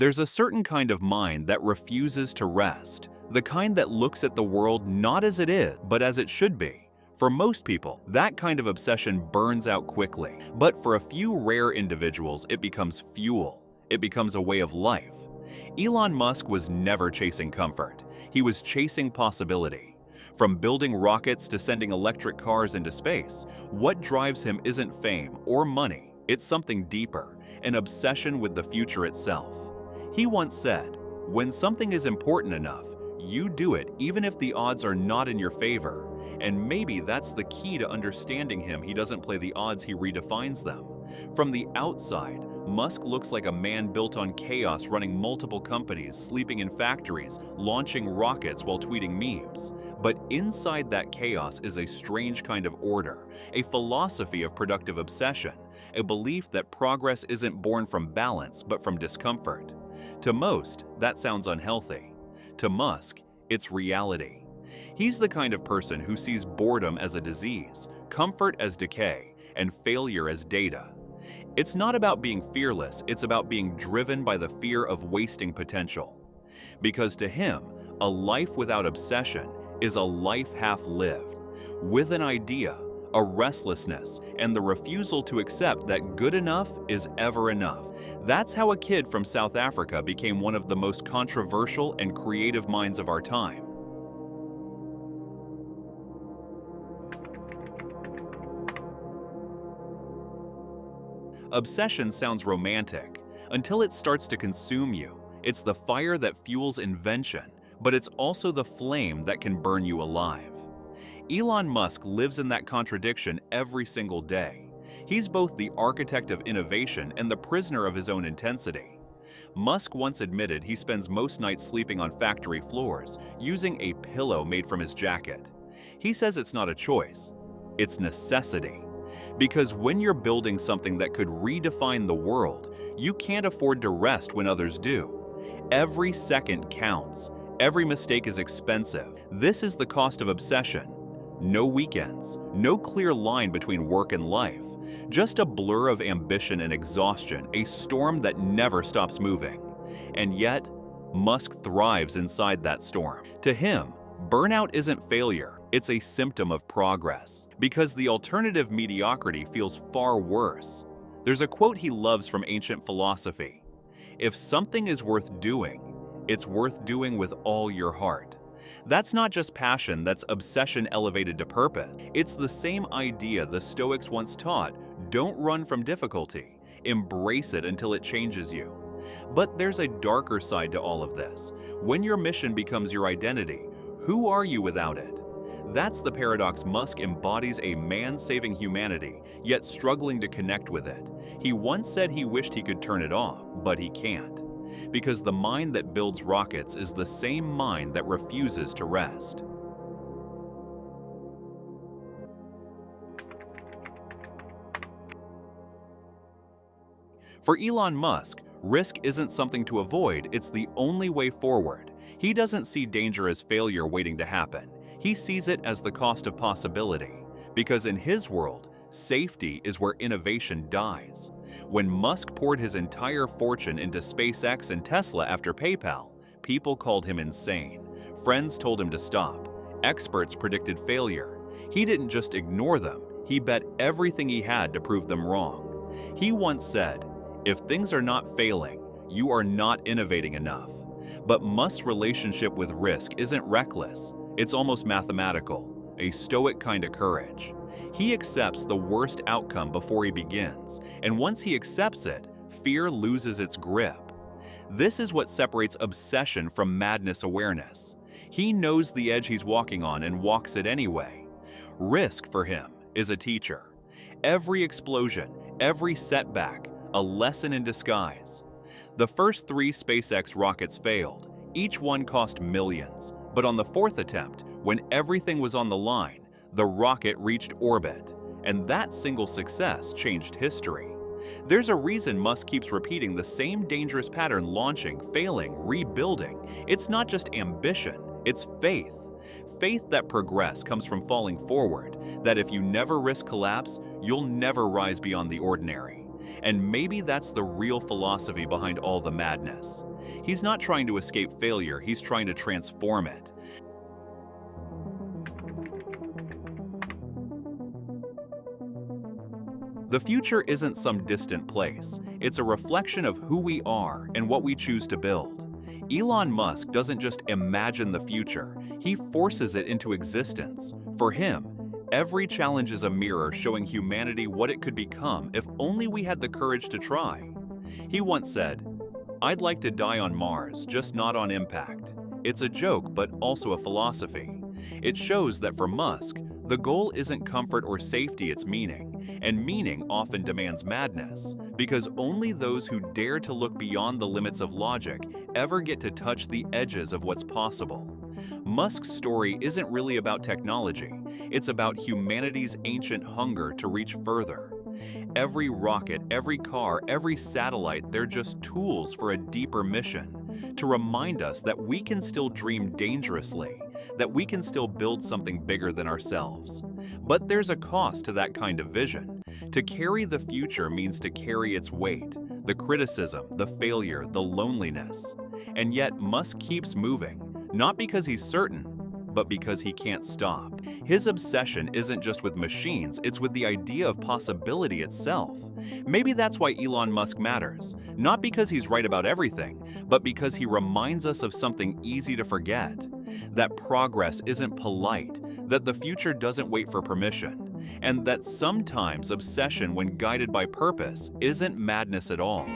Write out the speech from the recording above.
There's a certain kind of mind that refuses to rest, the kind that looks at the world not as it is, but as it should be. For most people, that kind of obsession burns out quickly, but for a few rare individuals, it becomes fuel. It becomes a way of life. Elon Musk was never chasing comfort. He was chasing possibility. From building rockets to sending electric cars into space, what drives him isn't fame or money. It's something deeper, an obsession with the future itself. He once said, "When something is important enough, you do it even if the odds are not in your favor." And maybe that's the key to understanding him. He doesn't play the odds, he redefines them. From the outside, Musk looks like a man built on chaos, running multiple companies, sleeping in factories, launching rockets while tweeting memes. But inside that chaos is a strange kind of order, a philosophy of productive obsession, a belief that progress isn't born from balance but from discomfort. To most, that sounds unhealthy. To Musk, it's reality. He's the kind of person who sees boredom as a disease, comfort as decay, and failure as data. It's not about being fearless, it's about being driven by the fear of wasting potential. Because to him, a life without obsession is a life half-lived, with an idea, a restlessness, and the refusal to accept that good enough is ever enough. That's how a kid from South Africa became one of the most controversial and creative minds of our time. Obsession sounds romantic until it starts to consume you. It's the fire that fuels invention, but it's also the flame that can burn you alive. Elon Musk lives in that contradiction every single day. He's both the architect of innovation and the prisoner of his own intensity. Musk once admitted he spends most nights sleeping on factory floors, using a pillow made from his jacket. He says it's not a choice, it's necessity. Because when you're building something that could redefine the world, you can't afford to rest when others do. Every second counts. Every mistake is expensive. This is the cost of obsession. No weekends, no clear line between work and life. Just a blur of ambition and exhaustion, a storm that never stops moving. And yet, Musk thrives inside that storm. To him, burnout isn't failure, it's a symptom of progress. Because the alternative mediocrity feels far worse. There's a quote he loves from ancient philosophy. If something is worth doing, it's worth doing with all your heart. That's not just passion, that's obsession elevated to purpose. It's the same idea the Stoics once taught: don't run from difficulty, embrace it until it changes you. But there's a darker side to all of this. When your mission becomes your identity, who are you without it? That's the paradox. Musk embodies a man saving humanity, yet struggling to connect with it. He once said he wished he could turn it off, but he can't. Because the mind that builds rockets is the same mind that refuses to rest. For Elon Musk, risk isn't something to avoid, it's the only way forward. He doesn't see danger as failure waiting to happen. He sees it as the cost of possibility. Because in his world, safety is where innovation dies. When Musk poured his entire fortune into SpaceX and Tesla after PayPal, people called him insane. Friends told him to stop. Experts predicted failure. He didn't just ignore them, he bet everything he had to prove them wrong. He once said, "If things are not failing, you are not innovating enough." But Musk's relationship with risk isn't reckless, it's almost mathematical, a stoic kind of courage. He accepts the worst outcome before he begins, and once he accepts it, fear loses its grip. This is what separates obsession from madness awareness. He knows the edge he's walking on and walks it anyway. Risk, for him, is a teacher. Every explosion, every setback, a lesson in disguise. The first 3 SpaceX rockets failed. Each one cost millions. But on the 4th attempt, when everything was on the line, the rocket reached orbit. And that single success changed history. There's a reason Musk keeps repeating the same dangerous pattern: launching, failing, rebuilding. It's not just ambition, it's faith. Faith that progress comes from falling forward, that if you never risk collapse, you'll never rise beyond the ordinary. And maybe that's the real philosophy behind all the madness. He's not trying to escape failure, he's trying to transform it. The future isn't some distant place. It's a reflection of who we are and what we choose to build. Elon Musk doesn't just imagine the future, he forces it into existence. For him, every challenge is a mirror showing humanity what it could become if only we had the courage to try. He once said, "I'd like to die on Mars, just not on impact." It's a joke, but also a philosophy. It shows that for Musk, the goal isn't comfort or safety, it's meaning. And meaning often demands madness, because only those who dare to look beyond the limits of logic ever get to touch the edges of what's possible. Musk's story isn't really about technology, it's about humanity's ancient hunger to reach further. Every rocket, every car, every satellite, they're just tools for a deeper mission, to remind us that we can still dream dangerously, that we can still build something bigger than ourselves. But there's a cost to that kind of vision. To carry the future means to carry its weight, the criticism, the failure, the loneliness. And yet Musk keeps moving, not because he's certain, but because he can't stop. His obsession isn't just with machines, it's with the idea of possibility itself. Maybe that's why Elon Musk matters, not because he's right about everything, but because he reminds us of something easy to forget. That progress isn't polite, that the future doesn't wait for permission, and that sometimes obsession, when guided by purpose, isn't madness at all.